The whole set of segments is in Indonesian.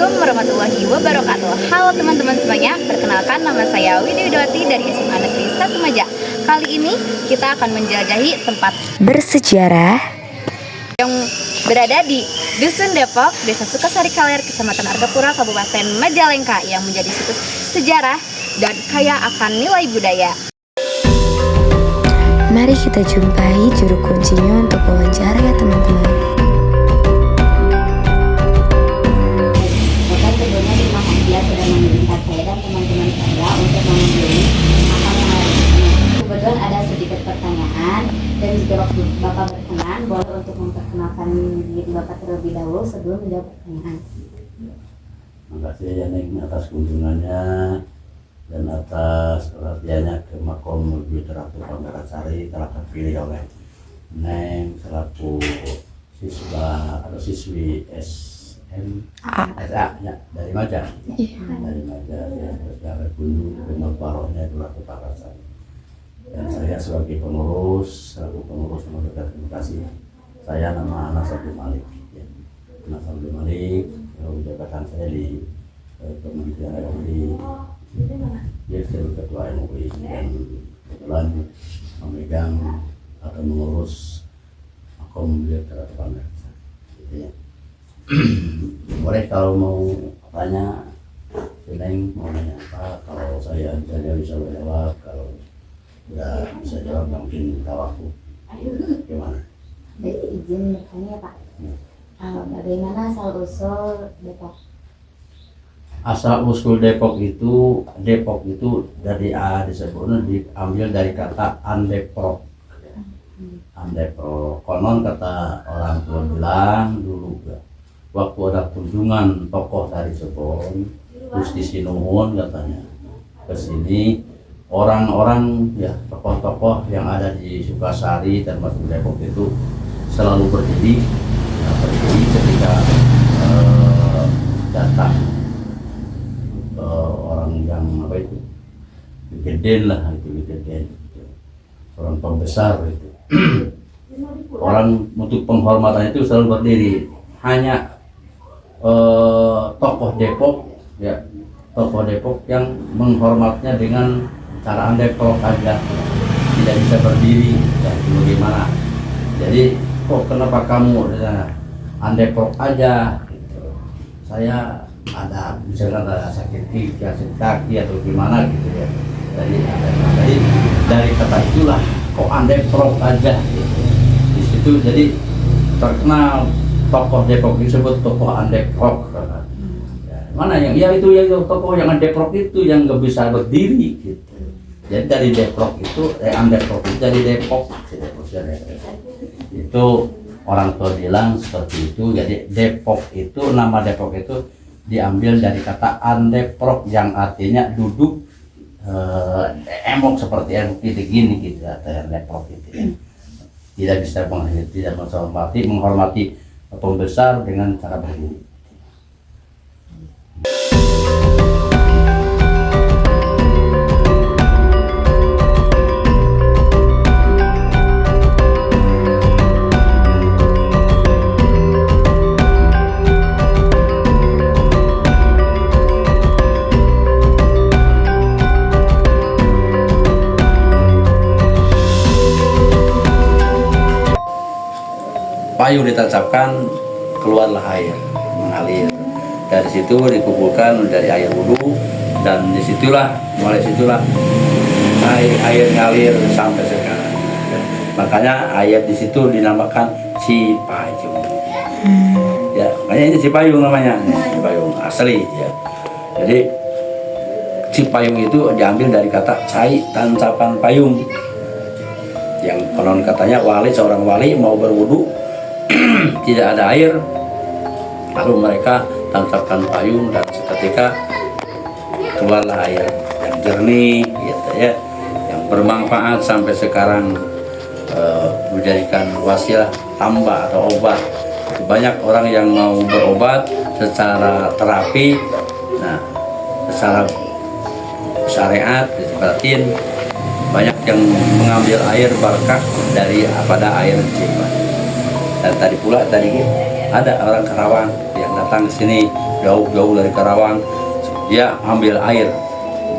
Assalamualaikum warahmatullahi wabarakatuh. Halo teman-teman semuanya, perkenalkan nama saya Widi Widawati dari SMA Negeri 1 Maja. Kali ini kita akan menjelajahi tempat bersejarah yang berada di Dusun Depok, Desa Sukasari Kaler, Kecamatan Argapura, Kabupaten Majalengka, yang menjadi situs sejarah dan kaya akan nilai budaya. Mari kita jumpai juru kuncinya untuk wawancara ya teman-teman. Sudah mengirimkan saya dan teman-teman saya untuk mengunjungi makam yang ada di sini. Kebetulan ada sedikit pertanyaan dan jika Bapak berkenan, boleh untuk memperkenalkan diri Bapak terlebih dahulu sebelum menjawab pertanyaan. Terima kasih ya Neng atas kunjungannya dan atas perhatiannya ke makom Budi Ratu Panggarasari telah terpilih oleh Neng selaku siswa atau siswi SA ya, dari Maja. Dari Maja ya, dari kunjung ke Barohnya di Ratu Panggarasari. Dan saya sebagai pengurus, selaku pengurus nomor komunikasi, saya nama Anas Abdul Malik. Ya. Anas Abdul Malik, jabatan saya di Kementerian MUI, Direktur Ketua MUI, dan kebetulan memegang atau mengurus makom Direktur Ratu Panggarasari. Gitu ya. Boleh kalau mau tanya, Neng mau nanya apa? Kalau saya bisa jawab, kalau udah bisa jawab mungkin minta waktu. Gimana? Jadi izin bertanya Pak, bagaimana asal usul Depok? Asal usul Depok itu dari disebutnya diambil dari kata andeprok. Andeprok. Konon kata orang tua bilang dulu ya, waktu ada kunjungan tokoh dari Cirebon, Gusti Sinuhun katanya ke sini, orang-orang ya tokoh-tokoh yang ada di Sukasari termasuk Depok itu selalu berdiri ketika datang orang yang apa itu Geden lah itu Geden, orang pembesar itu. Orang untuk penghormatan itu selalu berdiri. Hanya tokoh Depok ya, tokoh Depok yang menghormatnya dengan cara andeprok aja, tidak bisa berdiri ya, bagaimana. Jadi kok kenapa kamu andeprok aja gitu. Saya ada misalkan ada sakit kaki atau gimana gitu ya. Jadi dari kata itulah kok andeprok aja gitu. Di situ jadi terkenal tokoh Depok disebut tokoh andeprok. Ya, mana yang itu tokoh yang andeprok itu yang nggak bisa berdiri gitu. Jadi dari Depok itu andeprok itu dari Depok. Itu orang tua bilang seperti itu. Jadi Depok itu, nama Depok itu diambil dari kata andeprok yang artinya duduk emok seperti emok gitu gini gitu atau Depok itu ya. Tidak bisa menghormati pembesar dengan cara berdiri. Payung ditancapkan, keluarlah air mengalir. Dari situ dikumpulkan dari air wudhu, dan mulai situlah air ngalir sampai sekarang. Makanya air di situ dinamakan Cipayung. Ya, makanya ini Cipayung namanya, Cipayung asli ya. Jadi Cipayung itu diambil dari kata cai tancapan payung. Yang konon katanya seorang wali mau berwudu tidak ada air, lalu mereka tancapkan payung dan seketika keluarlah air yang jernih gitu ya, yang bermanfaat sampai sekarang, menjadikan wasilah tambah atau obat. Banyak orang yang mau berobat secara terapi, nah secara syariat diperhatiin, banyak yang mengambil air berkah pada air Cipayung. Dan tadi ada orang Karawang yang datang ke sini jauh-jauh dari Karawang. Dia ambil air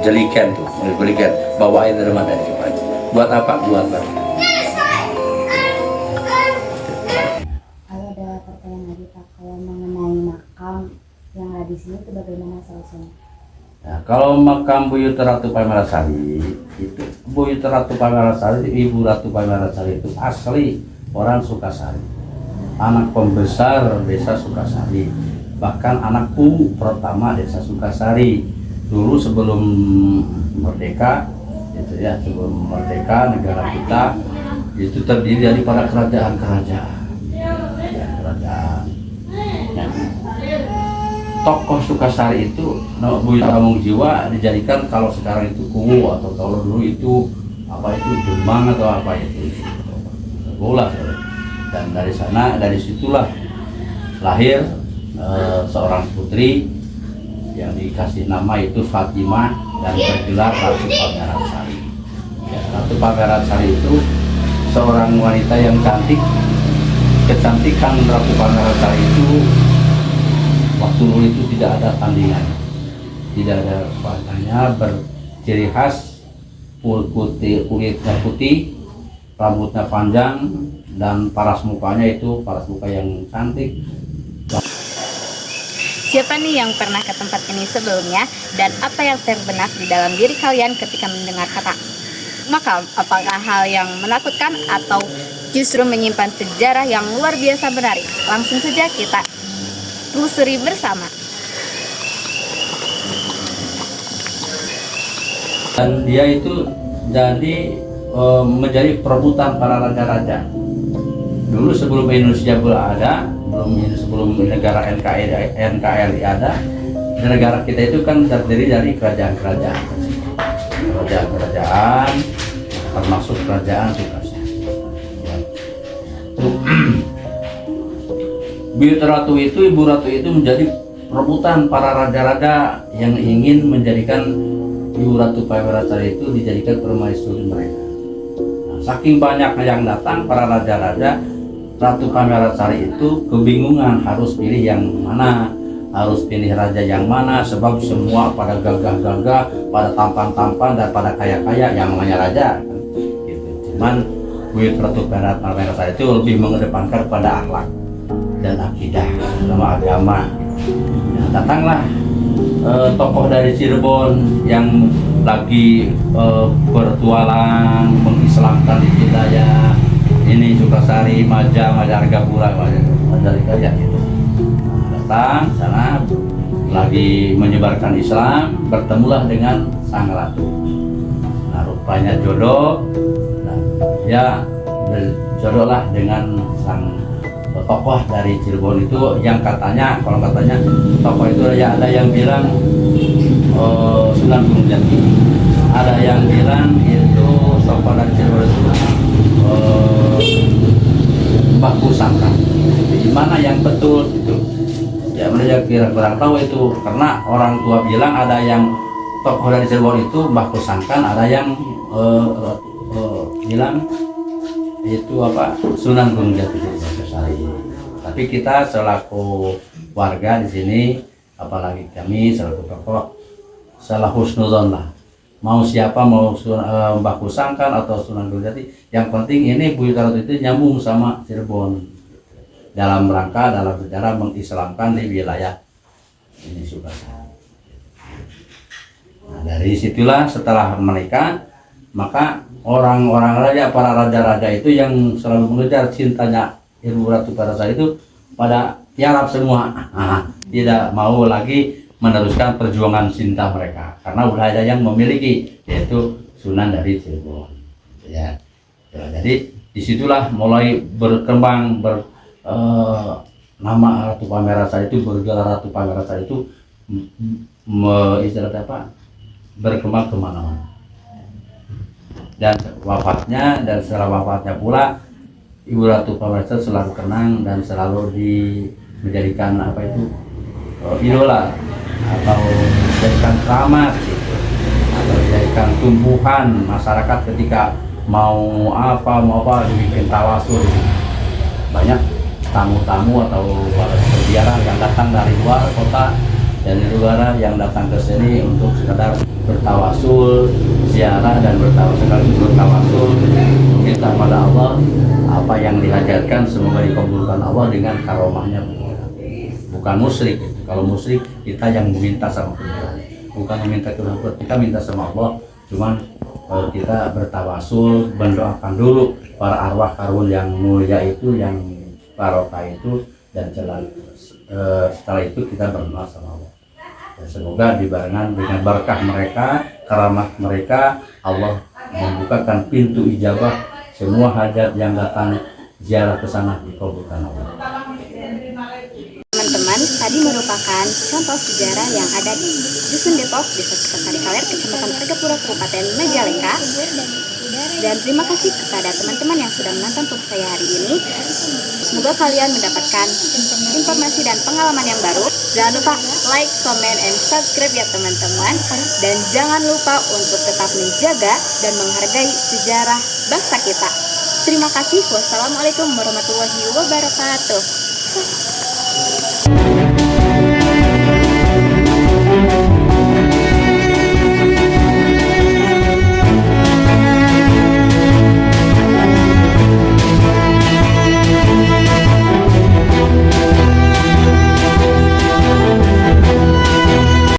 jeliken tuh, jeliken, bawa air dari mana dari Cipayu. Buat apa? Buat apa? Kalau ada pertanyaan lagi Pak, kalau mengenai makam yang ada di sini itu bagaimana solusinya? Nah, kalau makam Buyut Ratu Pamerasari itu, Buyut Ratu Pamerasari, Ibu Ratu Pamerasari itu asli orang Sukasari, anak pembesar desa Sukasari, bahkan anak pertama desa Sukasari. Dulu sebelum merdeka, itu ya, sebelum merdeka negara kita itu terdiri dari para kerajaan-kerajaan. Nah, tokoh Sukasari itu, Buyut Amungjiwa dijadikan kalau sekarang itu Kuwu, atau kalau dulu itu apa itu Demang atau apa itu bola. Dan dari situlah lahir seorang putri yang dikasih nama itu Fatimah dan bergelar Ratu Pangeran-Sari. Ya, Ratu Pangeran-Sari itu seorang wanita yang cantik. Kecantikan Ratu Pangeran-Sari itu waktu dulu itu tidak ada tandingan, tidak ada tandingannya, berciri khas kulitnya putih, rambutnya panjang, dan paras mukanya itu paras muka yang cantik. Siapa nih yang pernah ke tempat ini sebelumnya dan apa yang terbenak di dalam diri kalian ketika mendengar kata makam? Apakah hal yang menakutkan atau justru menyimpan sejarah yang luar biasa menarik? Langsung saja kita telusuri bersama. Dan dia itu jadi menjadi perebutan para raja-raja. Dulu sebelum Indonesia sebelum negara NKRI ada, negara kita itu kan terdiri dari kerajaan-kerajaan, termasuk kerajaan Sukasari. Buyut Ratu itu, Ibu Ratu itu menjadi perebutan para raja-raja yang ingin menjadikan Ibu Ratu Pamerasari itu dijadikan permaisuri mereka. Nah, saking banyaknya yang datang para raja-raja, Ratu Pamerasari itu kebingungan harus pilih yang mana, harus pilih raja yang mana, sebab semua pada gagah-gagah, pada tampan-tampan, dan pada kaya-kaya yang namanya raja. Gitu. Cuman Buyut Ratu Pamerasari itu lebih mengedepankan pada akhlak dan akidah sama agama. Nah, datanglah tokoh dari Cirebon yang lagi bertualang mengislamkan di wilayah ini Sukasari, Majalengka, Majalengka ya gitu. Datang sana lagi menyebarkan Islam, bertemulah dengan sang ratu. Nah, rupanya jodoh. Nah, ya berjodohlah dengan sang tokoh dari Cirebon itu yang katanya, kalau katanya tokoh itu ya ada yang bilang Sunan Gunung Jati, ada yang bilang itu tokoh dari Cirebon itu Mbah Kusangka. Di mana yang betul itu? Ya mereka kurang tahu itu, karena orang tua bilang ada yang tokoh dari Cirebon itu Mbah Kusangka, ada yang bilang itu apa Sunan Gunung Jati. Tapi kita selaku warga di sini, apalagi kami selaku tokoh, salah husnuzon lah. Mau siapa, mau Mbah Kusangkan atau Sunan Gunung Jati, yang penting ini Buyut Ratu itu nyambung sama Cirebon dalam rangka dalam sejarah mengislamkan di wilayah ini Sukasari. Nah, dari situlah setelah menikah, maka orang-orang raja, para raja-raja itu yang selalu mengejar cintanya Ibu Ratu Pamerasari itu pada tiarap semua, tidak mau lagi meneruskan perjuangan cinta mereka karena udah ada yang memiliki, yaitu Sunan dari Cirebon. Ya, jadi disitulah mulai berkembang nama Ratu Pamerasari itu, bergelar Ratu Pamerasari itu istilahnya apa? Berkembang kemana-mana. Dan wafatnya, dan setelah wafatnya pula Ibu Ratu Pamerasari selalu kenang dan selalu menjadikan apa itu idola, atau dijadikan keramat gitu, atau dijadikan tumbuhan masyarakat ketika mau apa dibikin tawasul. Banyak tamu-tamu atau para berziarah yang datang dari luar kota dari luar yang datang ke sini untuk sekedar bertawasul, ziarah dan bertawasul, meminta pada Allah apa yang dihajatkan semoga dikabulkan Allah dengan karomahnya. Bukan musyrik. Kalau musyrik kita yang meminta sama pengiran, bukan meminta ke Allah, kita minta sama Allah. Cuman kita bertawasul, mendoakan dulu para arwah karun yang mulia itu, yang barokah itu, dan setelah itu kita berdoa sama Allah. Dan semoga dibarengan dengan berkah mereka, karamah mereka, Allah membukakan pintu ijabah semua hajat yang datang ziarah ke sana dikabulkan Allah. Teman-teman, tadi merupakan contoh sejarah yang ada di Dusun Depok, Desa Sukasari Kaler, Kecamatan Argapura, Kabupaten Majalengka. Dan terima kasih kepada teman-teman yang sudah menonton untuk saya hari ini. Semoga kalian mendapatkan informasi dan pengalaman yang baru. Jangan lupa like, comment, and subscribe ya teman-teman. Dan jangan lupa untuk tetap menjaga dan menghargai sejarah bangsa kita. Terima kasih. Wassalamualaikum warahmatullahi wabarakatuh.